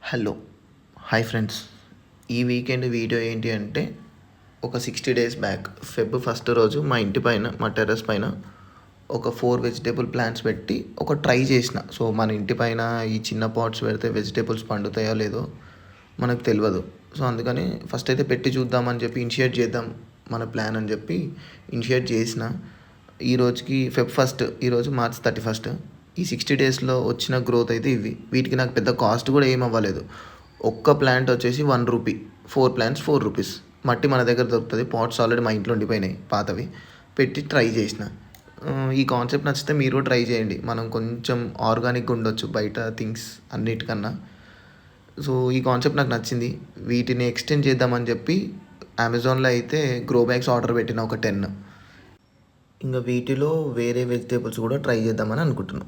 Hello hi friends. ఈ weekend video ఏంటి అంటే ఒక 60 days బ్యాక్ ఫస్ట్ రోజు మా ఇంటి పైన మా టెర్రస్ పైన ఒక 4 వెజిటేబుల్ ప్లాంట్స్ పెట్టి ఒక ట్రై చేసిన. సో మన ఇంటి పైన ఈ చిన్న పాట్స్ పెడితే వెజిటేబుల్స్ పండుతాయో లేదో మనకు తెలియదు. సో అందుకని ఫస్ట్ అయితే పెట్టి చూద్దామని చెప్పి ఇనిషియేట్ చేద్దాం మన ప్లాన్ అని చెప్పి ఇనిషియేట్ చేసిన. ఈ రోజుకి ఫస్ట్, ఈరోజు March 31. ఈ 60 daysలో వచ్చిన గ్రోత్ అయితే ఇవి. వీటికి నాకు పెద్ద కాస్ట్ కూడా ఏం అవ్వలేదు. ఒక్క ప్లాంట్ వచ్చేసి ₹1, 4 plants ₹4. మట్టి మన దగ్గర దొరుకుతుంది. పాట్స్ ఆల్రెడీ మా ఇంట్లో ఉండిపోయినాయి పాతవి, పెట్టి ట్రై చేసిన. ఈ కాన్సెప్ట్ నచ్చితే మీరు కూడా ట్రై చేయండి. మనం కొంచెం ఆర్గానిక్గా ఉండొచ్చు బయట థింగ్స్ అన్నిటికన్నా. సో ఈ కాన్సెప్ట్ నాకు నచ్చింది. వీటిని ఎక్స్టెండ్ చేద్దామని చెప్పి అమెజాన్లో అయితే గ్రో బ్యాగ్స్ ఆర్డర్ పెట్టిన ఒక 10. ఇంకా వీటిలో వేరే వెజిటేబుల్స్ కూడా ట్రై చేద్దామని అనుకుంటున్నాను.